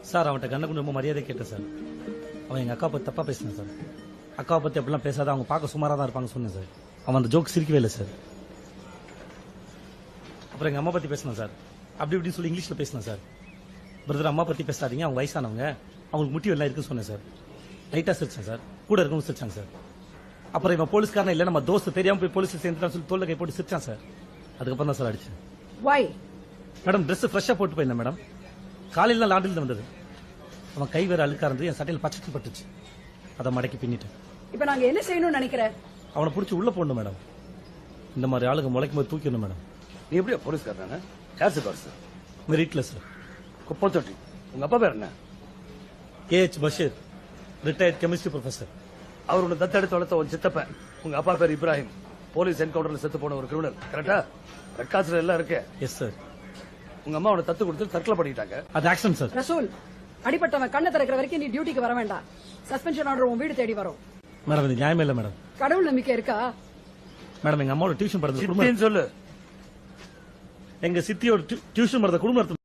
Sir அவன்கிட்ட கண்ணு ரொம்ப மரியாதை கேட்டேன் சார். அவன் எங்க அக்கா பத்தி தப்பா பேசினான் சார். அக்காவை பத்தி அப்படிலாம் பேசாத, அவங்க பார்க்க சுமாரா தான் இருப்பாங்க சொன்னேன் சார். அவன் அந்த ஜோக் சிரிக்கவே இல்லை சார். அப்புறம் எங்க அம்மா பத்தி பேசினான் சார். அப்படி இப்படின்னு சொல்லி இங்கிலீஷ்ல பேசினேன் சார். பிரதர் அம்மா பத்தி பேசாதீங்க, அவங்க வயசானவங்க, அவங்களுக்கு முட்டி எல்லாம் இருக்குன்னு சொன்னேன் சார். லைட்டா சிரிச்சேன் சார். கூட இருக்கவங்க சிரிச்சாங்க சார். அப்புறம் இவன் போலீஸ்காரன் இல்ல நம்ம தோஸ்து தெரியாம போய் போலீஸ் சேர்ந்துட்டான்னு சொல்லி தோல்ல கை போட்டு சிரிச்சான் சார். அதுக்கப்புறம் தான் சார் அடிச்சேன். மேடம் ட்ரெஸ் ஃப்ரெஷ்ஷா போட்டு போயிருந்தேன் மேடம். காலையில லாண்டில் வந்தது. அவன் கை வேற அழுக்கா இருந்து என் சட்டையில் பச்சை பட்டுச்சு. அதை மடக்கி பின்னிட்டேன். இப்ப நாங்க என்ன செய்யணும்னு நினைக்கிறேன்? அவனை பிடிச்சி உள்ள போடணும் மேடம். இந்த மாதிரி ஆளுங்க முளைக்கும் போது தூக்கிடணும் மேடம். நீ எப்படியா போலீஸ்காரனா? யார் சார்? மெரிட்ல சார். குப்பை தொட்டி. உங்க அப்பா பேர் என்ன? A H Basheer, retired chemistry professor. அவரோட தத்தெடுத்து வளர்த்த ஒரு சித்தப்ப. உங்க அப்பா பேர் இப்ராஹிம். போலீஸ் என்கவுண்டர்ல செத்து போன ஒரு கிரிமினல். கரெக்டா? ரெக்கார்ட்ஸ்ல எல்லாம் இருக்கு. Yes sir. உங்க அம்மா அவனை தத்து கொடுத்து தற்கொலை பண்ணிட்டாங்க. அது ஆக்சிடென்ட் சார். ரசூல், அடிப்பட்டவன் கண்ணை திறக்கிற வரைக்கும் நீ டியூட்டிக்கு வர வேண்டாம். சஸ்பென்ஷன் ஆர்டர் உன் வீடு தேடி வரும். மேடம் இது நியாயமே இல்ல மேடம். கடவுள் நம்பிக்கை இருக்கா? மேடம் எங்க அம்மாவோட டியூஷன் படுறது சித்தின்னு சொல்லு. எங்க சித்தியோட டியூஷன் படுறத குடும்பம்